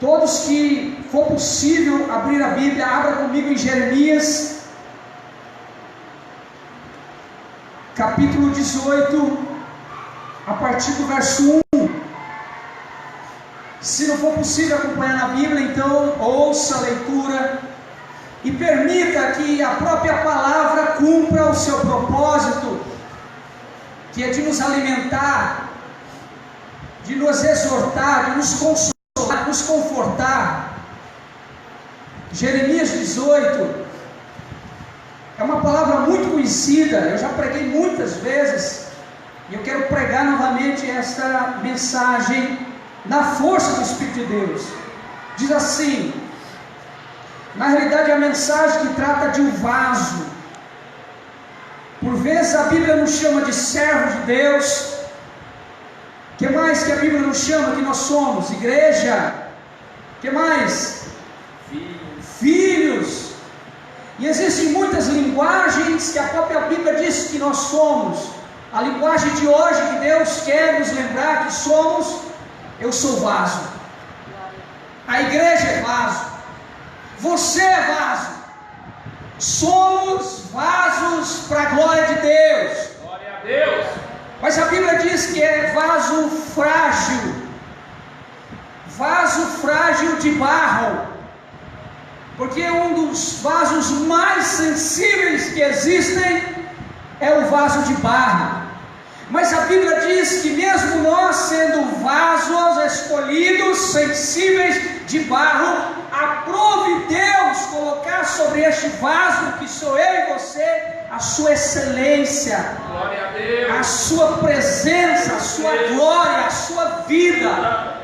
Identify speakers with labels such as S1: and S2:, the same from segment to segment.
S1: Todos que for possível abrir a Bíblia, abra comigo em Jeremias, capítulo 18, a partir do verso 1. Se não for possível acompanhar na Bíblia, então ouça a leitura e permita que a própria palavra cumpra o seu propósito, que é de nos alimentar, de nos exortar, de nos consolar, nos confortar. Jeremias 18 é uma palavra muito conhecida, eu já preguei muitas vezes, e eu quero pregar novamente esta mensagem na força do Espírito de Deus. Diz assim, na realidade é a mensagem que trata de um vaso. Por vezes a Bíblia nos chama de servos de Deus. O que mais que a Bíblia nos chama que nós somos? Igreja. O que mais? Filhos. E existem muitas linguagens que a própria Bíblia diz que nós somos. A linguagem de hoje que Deus quer nos lembrar que somos: eu sou vaso, a igreja é vaso, você é vaso, somos vasos para a glória de Deus.
S2: Glória a Deus.
S1: Mas a Bíblia diz que é vaso frágil de barro, porque um dos vasos mais sensíveis que existem é o vaso de barro. Mas a Bíblia diz que mesmo nós sendo vasos escolhidos, sensíveis de barro, aprove Deus colocar sobre este vaso, que sou eu e você, a sua excelência,
S2: Glória a Deus,
S1: a sua presença, a sua glória, a sua vida.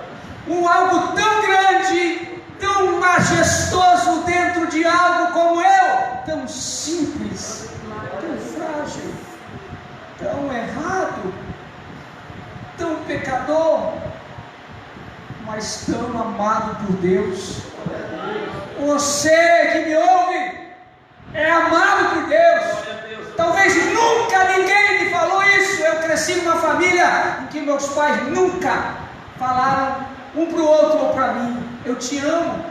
S1: Algo tão grande, tão majestoso dentro de algo como eu, tão simples, tão frágil, tão errado, tão pecador, mas tão amado por Deus. Você que me ouve é amado por Deus. Talvez nunca ninguém me falou isso. Eu cresci numa família em que meus pais nunca falaram um para o outro ou para mim: eu te amo.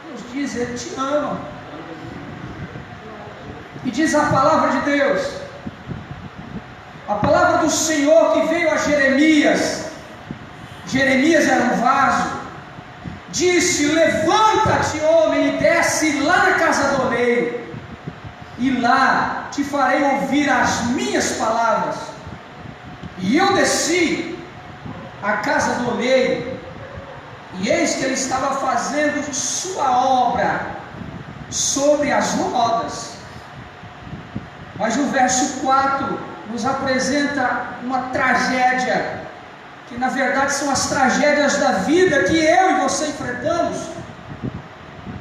S1: Deus diz: ele te ama. E diz a palavra de Deus, a palavra do Senhor que veio a Jeremias. Jeremias era um vaso. Disse: levanta-te, homem, e desce lá na casa do oleiro, e lá te farei ouvir as minhas palavras. E eu desci à casa do oleiro, e eis que ele estava fazendo sua obra sobre as rodas. Mas o verso 4 nos apresenta uma tragédia, que na verdade são as tragédias da vida que eu e você enfrentamos.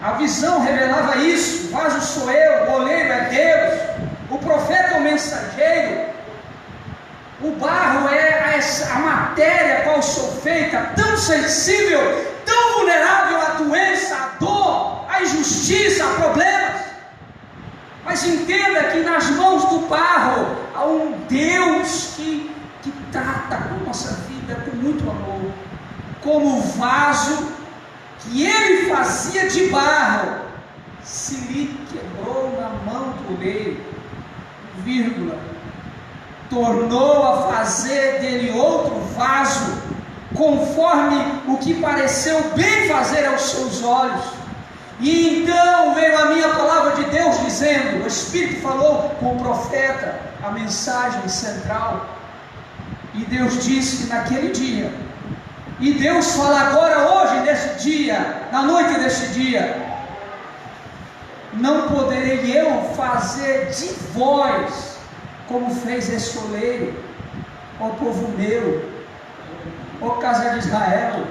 S1: A visão revelava isso: o vaso sou eu, o oleiro é Deus, o profeta é o mensageiro, o barro é a matéria a qual sou feita, tão sensível, tão vulnerável à doença, à dor, à injustiça, a problemas. Mas entenda que nas mãos do barro há um Deus que trata com a nossa vida com muito amor, como o vaso que ele fazia de barro se lhe quebrou na mão do oleiro, vírgula, tornou a fazer dele outro vaso, conforme o que pareceu bem fazer aos seus olhos. E então veio a minha palavra de Deus dizendo, o Espírito falou com o profeta a mensagem central, e Deus disse que naquele dia, e Deus fala agora hoje neste dia, na noite deste dia: não poderei eu fazer de vós como fez esse oleiro, ó povo meu, ó casa de Israel,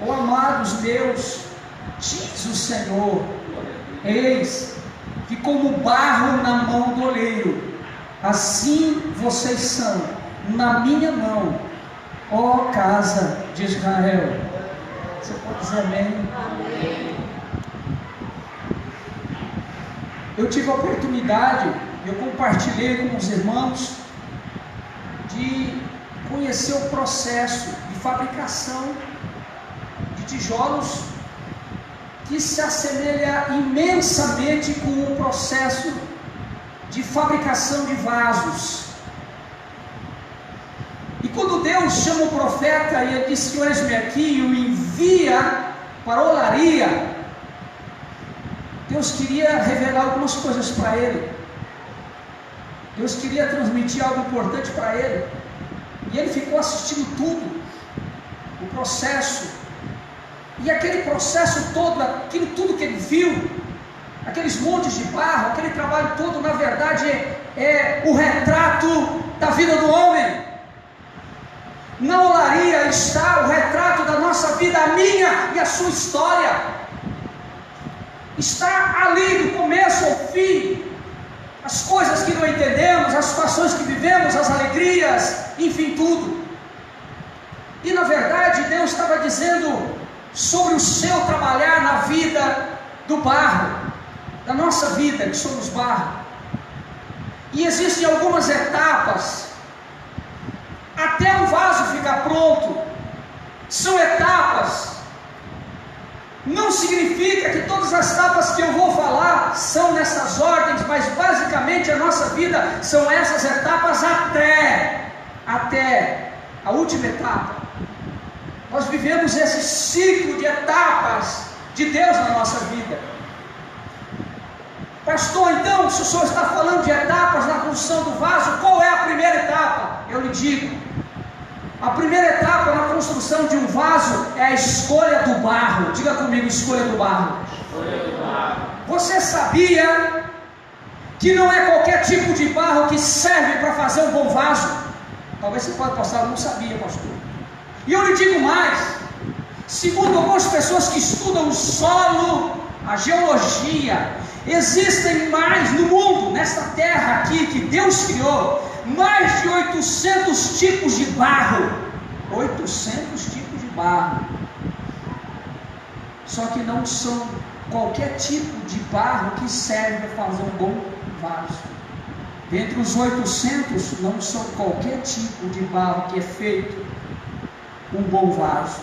S1: ó amados meus, diz o Senhor, eis que como barro na mão do oleiro, assim vocês são na minha mão, ó casa de Israel. Você pode dizer amém? Amém. Eu tive a oportunidade, eu compartilhei com os irmãos, de conhecer o processo de fabricação de tijolos, que se assemelha imensamente com o processo de fabricação de vasos. E quando Deus chama o profeta e ele diz: Senhor, eis-me aqui, e o envia para a olaria, Deus queria revelar algumas coisas para ele. Deus queria transmitir algo importante para ele. E ele ficou assistindo tudo, o processo. E aquele processo todo, aquilo tudo que ele viu, aqueles montes de barro, aquele trabalho todo, na verdade é o retrato da vida do homem. Na olaria está o retrato da nossa vida, a minha e a sua história. Está ali do começo ao fim, as coisas que não entendemos, as situações que vivemos, as alegrias, enfim, tudo. E na verdade Deus estava dizendo sobre o seu trabalhar na vida do barro, da nossa vida, que somos barro. E existem algumas etapas até o vaso ficar pronto. São etapas. Não significa que todas as etapas que eu vou falar são nessas ordens, mas basicamente a nossa vida são essas etapas até a última etapa. Nós vivemos esse ciclo de etapas de Deus na nossa vida. Pastor, então, se o senhor está falando de etapas na construção do vaso, qual é a primeira etapa? Eu lhe digo, a primeira etapa na construção de um vaso é a escolha do barro. Diga comigo, escolha do barro.
S2: Escolha do barro.
S1: Você sabia que não é qualquer tipo de barro que serve para fazer um bom vaso? Talvez você pode passar, eu não sabia, pastor. E eu lhe digo mais, segundo algumas pessoas que estudam o solo, a geologia, existem mais no mundo, nesta terra aqui que Deus criou, mais de 800 tipos de barro. 800 tipos de barro. Só que não são qualquer tipo de barro que serve para fazer um bom vaso. Dentre os 800, não são qualquer tipo de barro que é feito um bom vaso.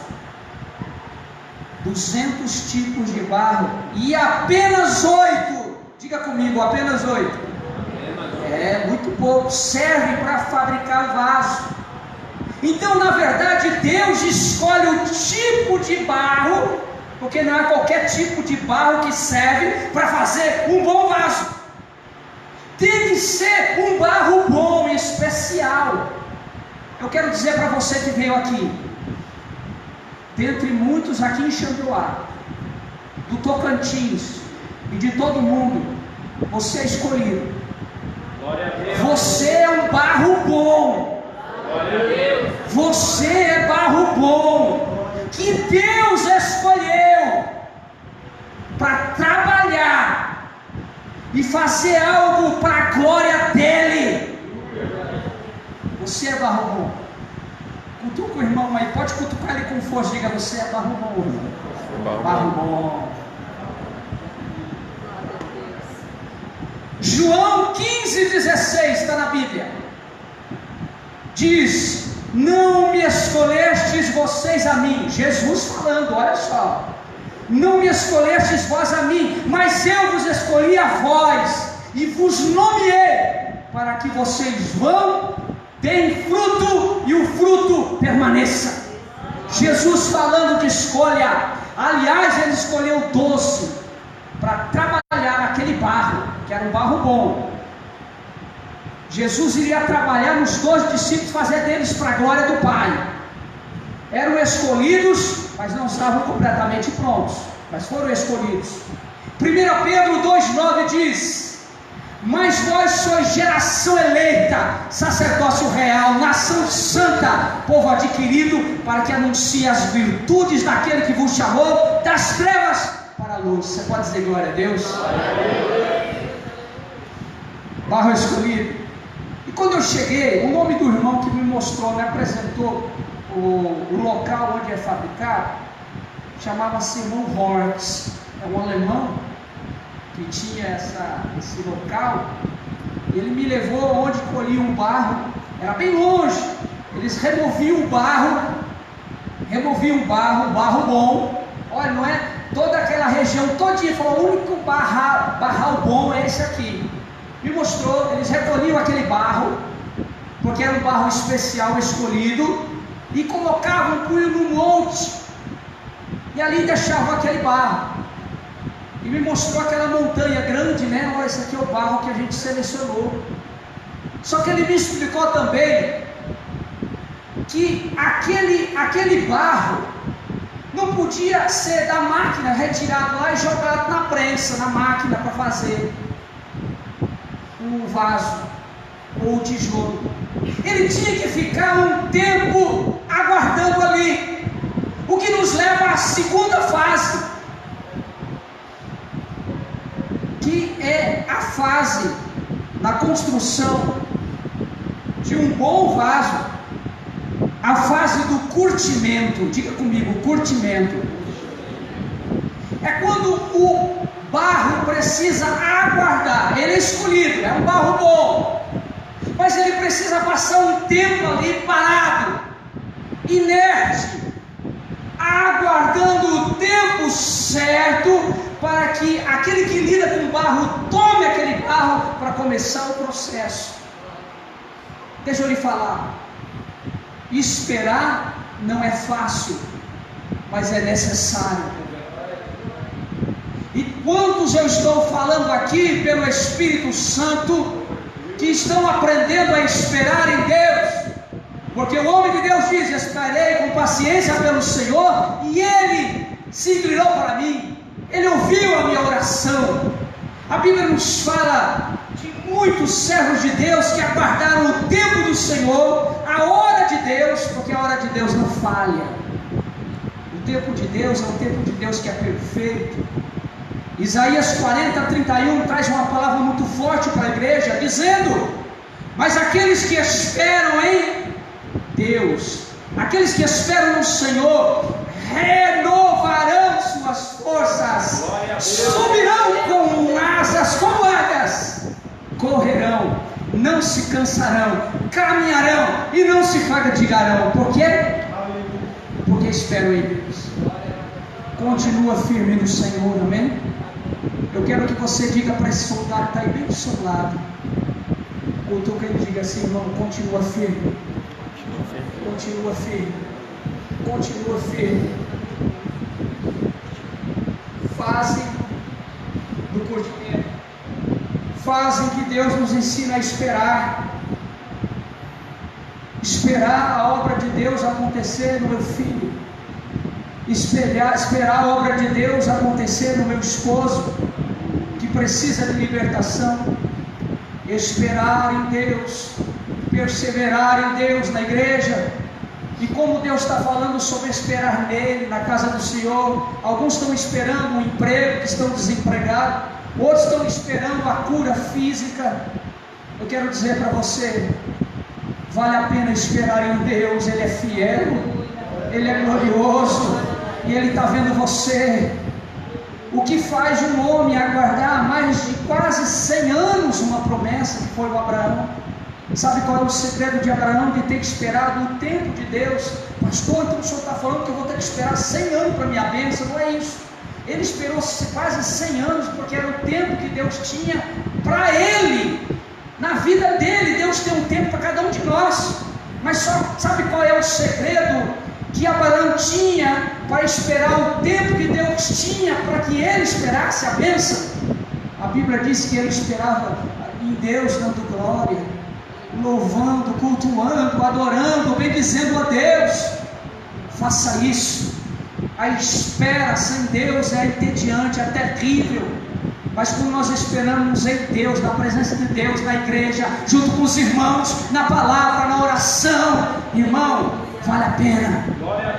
S1: 200 tipos de barro e apenas 8, diga comigo, apenas 8, é muito pouco, serve para fabricar o vaso. Então, na verdade, Deus escolhe o tipo de barro, porque não é qualquer tipo de barro que serve para fazer um bom vaso. Tem que ser um barro bom e especial. Eu quero dizer para você que veio aqui, dentre muitos aqui em Xanduá, do Tocantins e de todo mundo, você é escolhido.
S2: Glória a Deus.
S1: Você é um barro bom.
S2: Glória a Deus.
S1: Você é barro bom, que Deus escolheu para trabalhar e fazer algo para a glória dele. Você é barro bom. Cutuca o irmão aí, pode cutucar ele com força, diga: você é barro bom, irmão. Barro bom. João 15,16 está na Bíblia. Diz: não me escolhestes vocês a mim. Jesus falando, olha só. Não me escolhestes vós a mim, mas eu vos escolhi a vós e vos nomeei para que vocês vão, deem fruto e o fruto permaneça. Jesus falando de escolha. Aliás, ele escolheu 12 para trabalhar naquele barro, que era um barro bom. Jesus iria trabalhar nos 12 discípulos, fazer deles para a glória do Pai. Eram escolhidos, mas não estavam completamente prontos, mas foram escolhidos. 1 Pedro 2,9 diz: mas vós sois geração eleita, sacerdócio real, nação santa, povo adquirido, para que anuncie as virtudes daquele que vos chamou das trevas para a luz. Você pode dizer glória a Deus? Barro escolhido. E quando eu cheguei, o nome do irmão que me mostrou, me apresentou o local onde é fabricado, chamava-se irmão Hortz. É um alemão que tinha esse local. Ele me levou onde colhia um barro, era bem longe, Eles removiam o barro, barro bom. Olha, não é toda aquela região todinha, falou, o único barral bom é esse aqui. Me mostrou, eles recolhiam aquele barro, porque era um barro especial escolhido, e colocavam, punham no monte, e ali deixavam aquele barro. E me mostrou aquela montanha grande, né? Olha, esse aqui é o barro que a gente selecionou. Só que ele me explicou também que aquele barro não podia ser da máquina, retirado lá e jogado na prensa, na máquina para fazer o vaso ou o tijolo. Ele tinha que ficar um tempo aguardando ali, o que nos leva à segunda fase, que é a fase na construção de um bom vaso, a fase do curtimento. Diga comigo, curtimento. É quando o barro precisa aguardar. Ele é escolhido, é um barro bom, mas ele precisa passar um tempo ali parado, inerte, aguardando o tempo certo para que aquele que lida com barro tome aquele barro para começar o processo. Deixa eu lhe falar, esperar não é fácil, mas é necessário. E quantos eu estou falando aqui pelo Espírito Santo que estão aprendendo a esperar em Deus? Porque o homem de Deus diz: esperei com paciência pelo Senhor, e Ele se inclinou para mim, Ele ouviu a minha oração. A Bíblia nos fala de muitos servos de Deus que aguardaram o tempo do Senhor, a hora de Deus, porque a hora de Deus não falha. O tempo de Deus é o tempo de Deus que é perfeito. Isaías 40:31 traz uma palavra muito forte para a igreja, dizendo: mas aqueles que esperam em Deus, aqueles que esperam no Senhor, renovarão suas forças, subirão com asas como águias, correrão, não se cansarão, caminharão e não se fadigarão. Por quê? Porque esperam em Deus. Continua firme no Senhor, amém? Eu quero que você diga para esse soldado que está aí bem do seu lado, ou tu que ele diga assim: irmão, continua firme, continua firme, continua firme. Fase do curtimento, fase que Deus nos ensina a esperar. Esperar a obra de Deus acontecer no meu filho, esperar a obra de Deus acontecer no meu esposo, que precisa de libertação. Esperar em Deus, perseverar em Deus na igreja. E como Deus está falando sobre esperar nele, na casa do Senhor, alguns estão esperando um emprego, que estão desempregados, outros estão esperando a cura física. Eu quero dizer para você, vale a pena esperar em Deus. Ele é fiel, Ele é glorioso, e Ele está vendo você. O que faz um homem aguardar mais de quase 100 anos uma promessa, que foi o Abraão? Sabe qual é o segredo de Abraão de ter esperado o tempo de Deus? Pastor, então o senhor está falando que eu vou ter que esperar 100 anos para minha bênção? Não é isso. Ele esperou quase 100 anos porque era o tempo que Deus tinha para ele. Na vida dele, Deus tem um tempo para cada um de nós. Mas sabe qual é o segredo que Abraão tinha para esperar o tempo que Deus tinha para que ele esperasse a bênção? A Bíblia diz que ele esperava em Deus dando glória, louvando, cultuando, adorando, bendizendo a Deus. Faça isso. A espera sem Deus é entediante, é terrível. Mas quando nós esperamos em Deus, na presença de Deus, na igreja, junto com os irmãos, na palavra, na oração, irmão, vale a pena.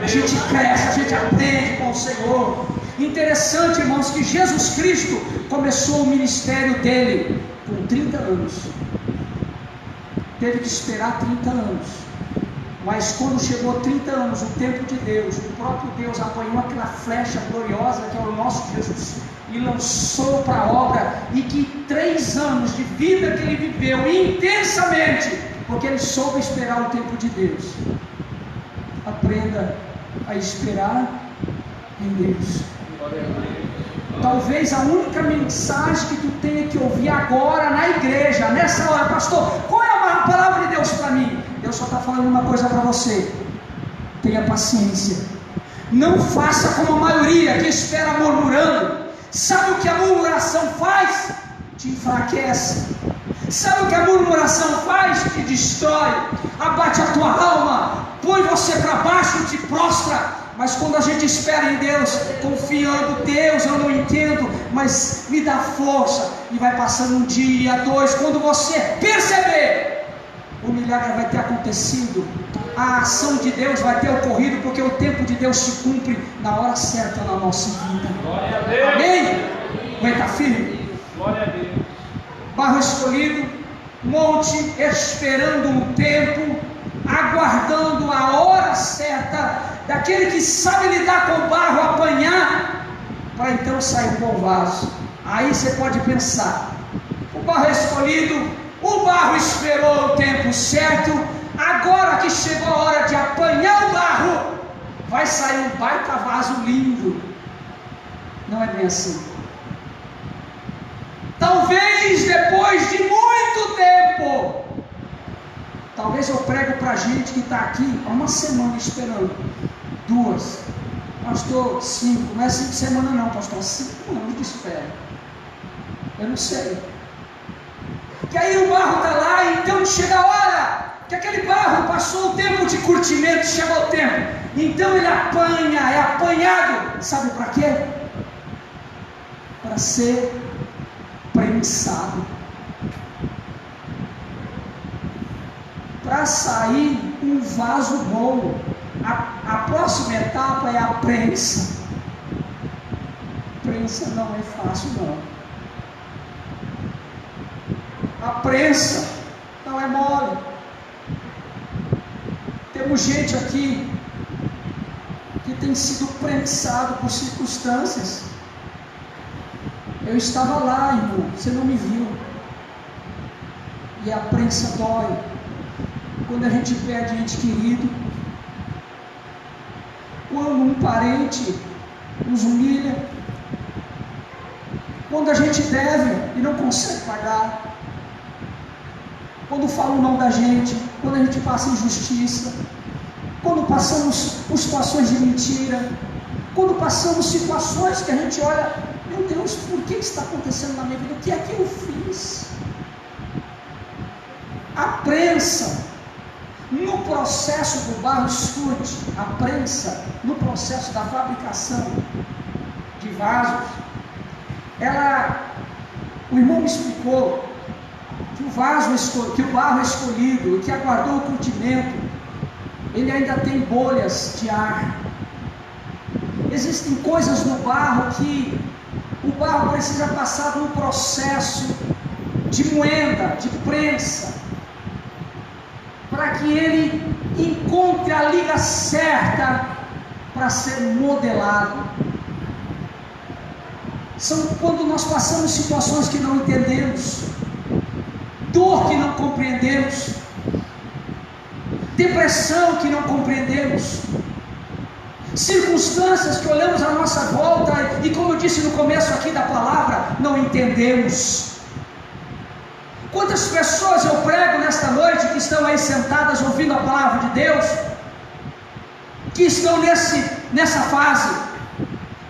S1: A gente cresce, a gente aprende com o Senhor. Interessante, irmãos, que Jesus Cristo começou o ministério dele com 30 anos. Teve que esperar 30 anos. Mas quando chegou 30 anos, o tempo de Deus, o próprio Deus apanhou aquela flecha gloriosa que é o nosso Jesus e lançou para a obra, e que 3 anos de vida que ele viveu intensamente, porque ele soube esperar o tempo de Deus. Aprenda a esperar em Deus. Talvez a única mensagem que tu tenha que ouvir agora na igreja, nessa hora, pastor, qual é a palavra de Deus para mim? Deus só está falando uma coisa para você: tenha paciência. Não faça como a maioria que espera murmurando. Sabe o que a murmuração faz? Te enfraquece. Sabe o que a murmuração faz? Te destrói, abate a tua alma, põe você para baixo, te prostra. Mas quando a gente espera em Deus, confiando, Deus, eu não entendo, mas me dá força, e vai passando um dia, dois, quando você perceber, o milagre vai ter acontecido, a ação de Deus vai ter ocorrido, porque o tempo de Deus se cumpre na hora certa na nossa vida.
S2: Glória a Deus.
S1: Amém? Aguenta firme.
S2: Glória a Deus.
S1: Barro escolhido, monte esperando um tempo, aguardando a hora certa daquele que sabe lidar com o barro, apanhar, para então sair um bom vaso. Aí você pode pensar: o barro escolhido, o barro esperou o tempo certo, agora que chegou a hora de apanhar o barro, vai sair um baita vaso lindo. Não é bem assim. Talvez depois de muito tempo, talvez eu prego para gente que está aqui há uma semana esperando, 2, pastor, 5, não é 5 semanas não, pastor, 5 anos de espera, eu não sei, que aí o barro está lá, e então chega a hora, que aquele barro passou o tempo de curtimento, chegou o tempo, então ele apanha, é apanhado, sabe para quê? Para ser prensado, para sair um vaso bom. A próxima etapa é a prensa. Prensa não é fácil não. A prensa não é mole. Temos gente aqui que tem sido prensado por circunstâncias. Eu estava lá, irmão, você não me viu. E a prensa dói. Quando a gente perde ente querido, quando um parente nos humilha, quando a gente deve e não consegue pagar, quando falam mal da gente, quando a gente passa injustiça, quando passamos por situações de mentira, quando passamos situações que a gente olha, meu Deus, por que está acontecendo na minha vida? O que é que eu fiz? A prensa, no processo do barro, escute, a prensa, no processo da fabricação de vasos, o irmão me explicou que o barro escolhido, que aguardou o curtimento, ele ainda tem bolhas de ar. Existem coisas no barro que o barro precisa passar por um processo de moenda, de prensa, para que ele encontre a liga certa para ser modelado. São quando nós passamos situações que não entendemos, dor que não compreendemos, depressão que não compreendemos, circunstâncias que olhamos à nossa volta e, como eu disse no começo aqui da palavra, não entendemos. Quantas pessoas eu prego nesta noite que estão aí sentadas ouvindo a palavra de Deus, que estão nessa fase?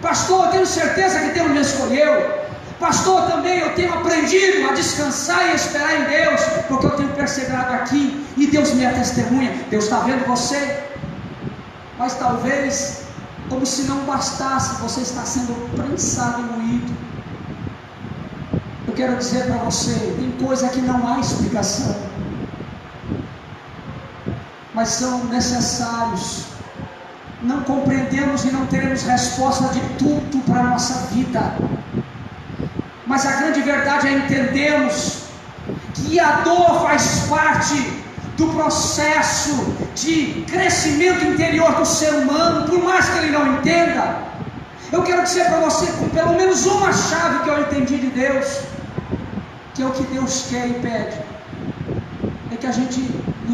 S1: Pastor, eu tenho certeza que Deus me escolheu. Pastor, também eu tenho aprendido a descansar e esperar em Deus, porque eu tenho perseverado aqui e Deus me é testemunha. Deus está vendo você, mas talvez, como se não bastasse, você está sendo prensado e moído. Eu quero dizer para você, tem coisa que não há explicação, mas são necessários. Não compreendemos e não teremos resposta de tudo para a nossa vida, mas a grande verdade é entendermos que a dor faz parte do processo de crescimento interior do ser humano, por mais que ele não entenda. Eu quero dizer para você, com pelo menos uma chave que eu entendi de Deus, que é o que Deus quer e pede, é que a gente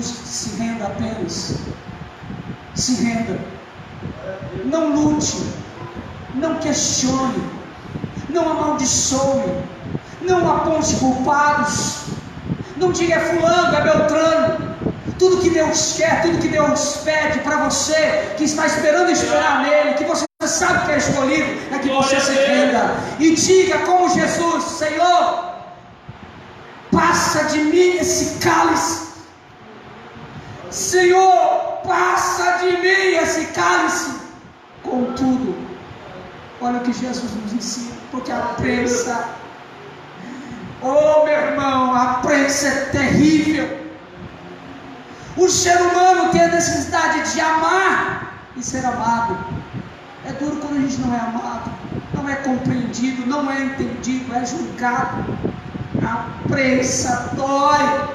S1: se renda apenas. Se renda. Não lute. Não questione. Não amaldiçoe. Não aponte culpados. Não diga é fulano, é Beltrano. Tudo que Deus quer, tudo que Deus pede para você, que está esperando esperar nele, que você sabe que é escolhido, é que você se renda. E diga como Jesus: Senhor, passa de mim esse cálice. Senhor, passa de mim esse cálice. Contudo, olha o que Jesus nos ensina, porque a prensa, oh meu irmão, a prensa é terrível. O ser humano tem a necessidade de amar e ser amado. É duro quando a gente não é amado, não é compreendido, não é entendido, é julgado. A prensa dói,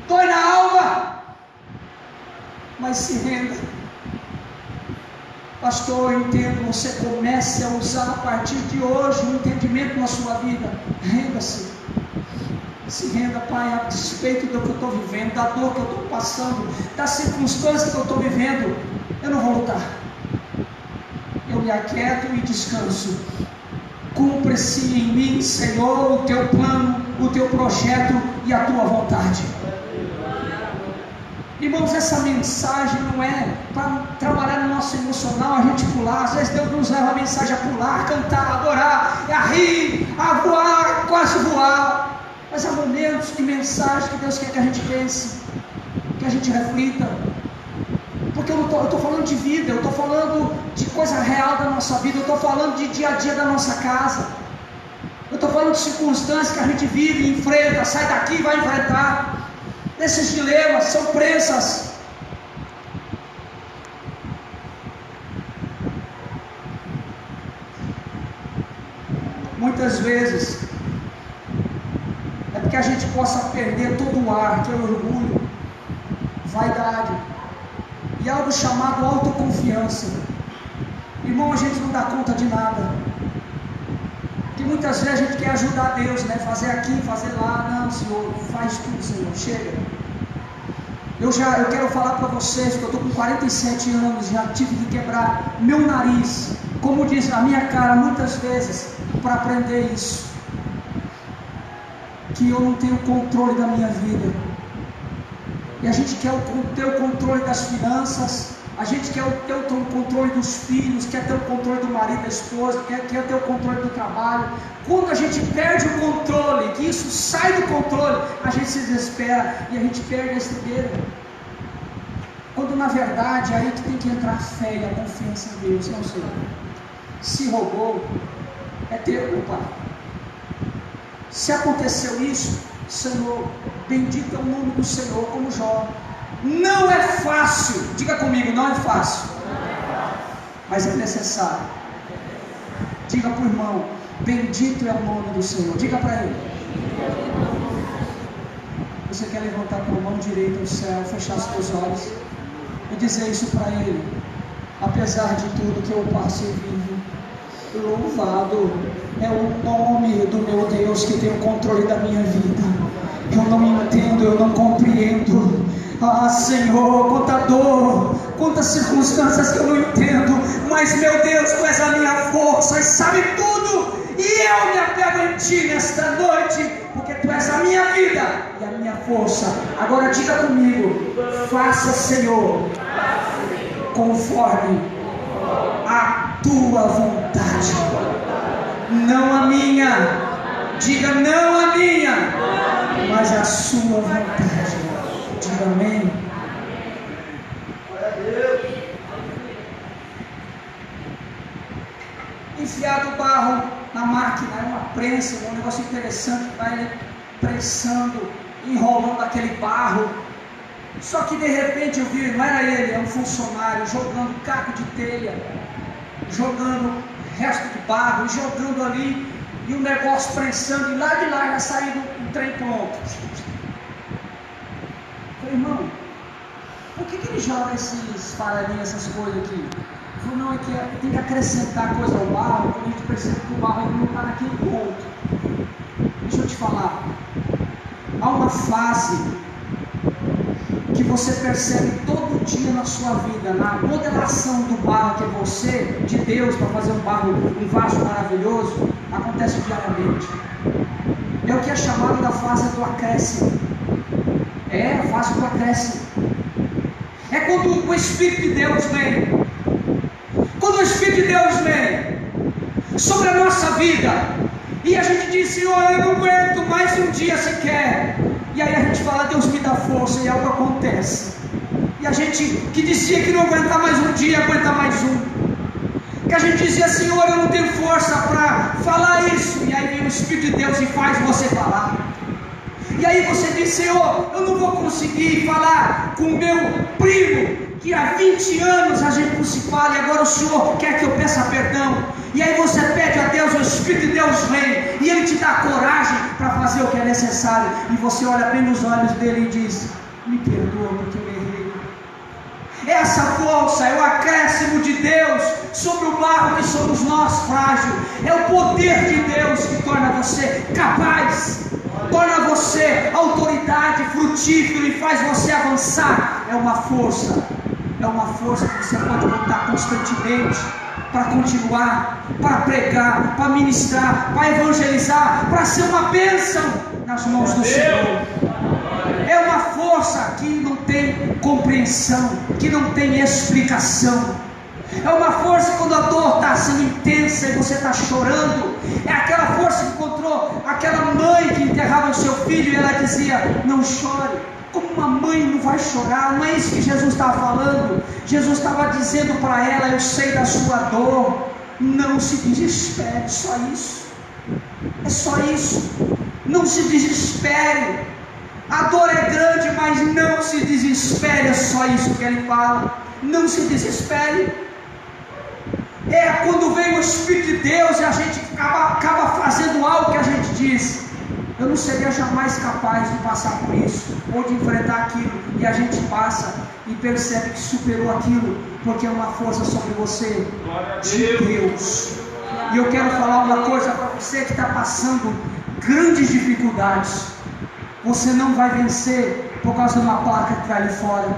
S1: dói na alma, mas se renda. Pastor, eu entendo, você comece a usar a partir de hoje o entendimento na sua vida. Renda-se. Se renda, Pai, a despeito do que eu estou vivendo, da dor que eu estou passando, das circunstâncias que eu estou vivendo. Eu não vou lutar. Eu me aquieto e descanso. Cumpre-se em mim, Senhor, o teu plano, o teu projeto e a tua vontade. Irmãos, essa mensagem não é para trabalhar no nosso emocional, a gente pular. Às vezes Deus nos leva a mensagem a pular, a cantar, a adorar, a rir, a voar, quase voar. Mas há momentos de mensagem que Deus quer que a gente pense, que a gente reflita. Porque eu estou falando de vida, eu estou falando de coisa real da nossa vida, eu estou falando de dia a dia da nossa casa. Eu estou falando de circunstâncias que a gente vive, enfrenta, sai daqui e vai enfrentar. Esses dilemas são prensas. Muitas vezes é porque a gente possa perder todo o ar, que é o orgulho, vaidade e algo chamado autoconfiança. Irmão, a gente não dá conta de nada. Que muitas vezes a gente quer ajudar Deus, né? Fazer aqui, fazer lá. Não, Senhor, faz tudo, Senhor, chega. Eu quero falar para vocês que eu estou com 47 anos, já tive que quebrar meu nariz, como diz, a minha cara muitas vezes, para aprender isso. Que eu não tenho controle da minha vida. E a gente quer ter o controle das finanças, a gente quer ter o controle dos filhos, quer ter o controle do marido, da esposa, quer ter o controle do trabalho. Quando a gente perde o controle, que isso sai do controle, a gente se desespera e a gente perde a estribeira. Quando na verdade é aí que tem que entrar a fé e a confiança em Deus. Não, Senhor, se roubou, é teu, meu Pai. Se aconteceu isso, Senhor, bendito é o nome do Senhor, como Jó. Não é fácil, diga comigo, não é fácil, mas é necessário. Diga para o irmão, bendito é o nome do Senhor, diga para ele. Você quer levantar com a mão direita ao céu, fechar os teus olhos e dizer isso para ele: apesar de tudo que eu passo e vivo, louvado é o nome do meu Deus que tem o controle da minha vida. Eu não entendo, eu não compreendo. Ah, Senhor, quanta dor, quantas circunstâncias que eu não entendo, mas meu Deus, Tu és a minha força e sabe tudo, e eu me apego em Ti nesta noite, porque Tu és a minha vida e a minha força. Agora diga comigo: faça, Senhor, conforme a Tua vontade, não a minha. Diga: não a minha, mas a Sua vontade. Diga amém. Enfiado o barro na máquina, é uma prensa, um negócio interessante que vai prensando, enrolando aquele barro. Só que de repente eu vi, não era ele, é um funcionário jogando caco de telha, jogando resto de barro, jogando ali, e o negócio prensando, e lá de lá já saiu um trem pronto. Irmão, por que ele joga esses farelinhos, essas coisas aqui? Ele falou: não, é que tem que acrescentar coisa ao barro, quando a gente percebe que o barro ainda não está naquele ponto. Deixa eu te falar, há uma fase que você percebe todo dia na sua vida, na modelação do barro que é você, de Deus, para fazer um vaso maravilhoso, acontece diariamente. É o que é chamado da fase do acréscimo. É a fase do acréscimo. É quando o Espírito de Deus vem. Quando o Espírito de Deus vem sobre a nossa vida, e a gente diz: Senhor, eu não aguento mais um dia sequer. E aí a gente fala: Deus me dá força, e algo acontece. E a gente que dizia que não aguentar mais um dia, aguenta mais um. Que a gente dizia: Senhor, eu não tenho força para falar isso. E aí vem o Espírito de Deus e faz você falar. E aí você diz: Senhor, eu não vou conseguir falar com o meu primo, que há 20 anos a gente não se fala, e agora o Senhor quer que eu peça perdão. E aí você pede a Deus, o Espírito de Deus vem, e Ele te dá coragem para fazer o que é necessário. E você olha bem nos olhos dele e diz: me perdoa porque eu errei. Essa força é o acréscimo de Deus sobre o barro que somos nós, frágil. É o poder de Deus que torna você capaz, torna você autoridade, frutífero e faz você avançar. É uma força que você pode contar constantemente para continuar, para pregar, para ministrar, para evangelizar, para ser uma bênção nas mãos do Senhor. É uma força que não tem compreensão, que não tem explicação. É uma força quando a dor está sendo intensa e você está chorando. É aquela força que encontrou aquela mãe que enterrava o seu filho e ela dizia: não chore. Como uma mãe não vai chorar? Não é isso que Jesus estava falando. Jesus estava dizendo para ela: eu sei da sua dor, não se desespere. Só isso. É só isso. Não se desespere. A dor é grande, mas não se desespere. É só isso que ele fala. Não se desespere. É quando vem o Espírito de Deus e a gente acaba fazendo algo que a gente diz: eu não seria jamais capaz de passar por isso, ou de enfrentar aquilo. E a gente passa e percebe que superou aquilo, porque é uma força sobre você de Deus. E eu quero falar uma coisa para você que está passando grandes dificuldades. Você não vai vencer por causa de uma placa que está ali fora.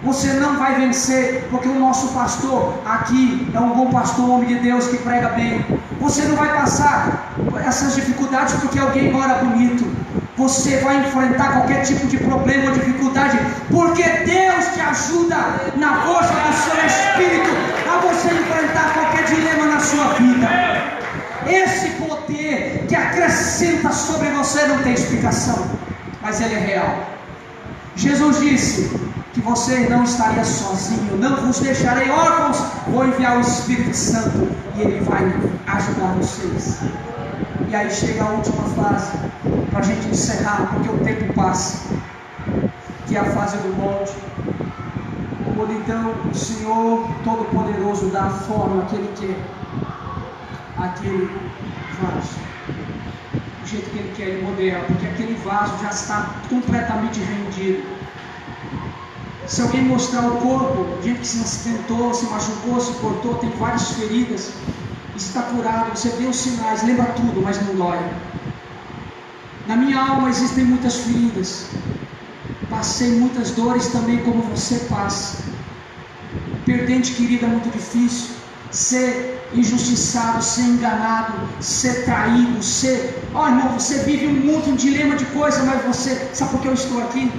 S1: Você não vai vencer porque o nosso pastor aqui é um bom pastor, um homem de Deus que prega bem. Você não vai passar essas dificuldades porque alguém ora bonito. Você vai enfrentar qualquer tipo de problema ou dificuldade porque Deus te ajuda na força do seu Espírito a você enfrentar qualquer dilema na sua vida. Esse poder que acrescenta sobre você não tem explicação, mas ele é real. Jesus disse que você não estaria sozinho, não vos deixarei órfãos, vou enviar o Espírito Santo e ele vai ajudar vocês. E aí chega a última fase, para a gente encerrar, porque o tempo passa, que é a fase do molde. Quando então o Senhor Todo-Poderoso dá a forma que Ele quer, aquele vaso, do jeito que Ele quer, Ele modela, porque aquele vaso já está completamente rendido. Se alguém mostrar o corpo, gente que se acidentou, se machucou, se cortou, tem várias feridas, está curado, você vê os sinais, lembra tudo, mas não dói. Na minha alma existem muitas feridas, passei muitas dores também como você passa. Perder ente querido é muito difícil, ser injustiçado, ser enganado, ser traído, irmão, você vive um dilema de coisas, mas você, sabe por que eu estou aqui?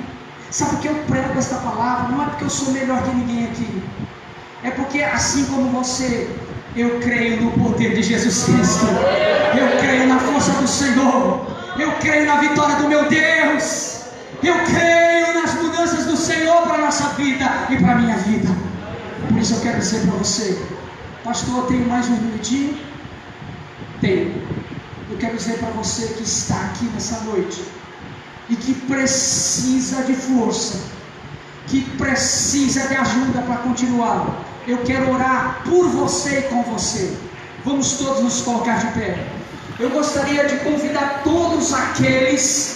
S1: Sabe por que eu prego esta palavra? Não é porque eu sou melhor que ninguém aqui, é porque assim como você, eu creio no poder de Jesus Cristo, eu creio na força do Senhor, eu creio na vitória do meu Deus, eu creio nas mudanças do Senhor para a nossa vida e para a minha vida. Por isso eu quero dizer para você: pastor, eu tenho mais um minutinho? Tenho. Eu quero dizer para você que está aqui nessa noite e que precisa de força, que precisa de ajuda para continuar. Eu quero orar por você e com você. Vamos todos nos colocar de pé. Eu gostaria de convidar todos aqueles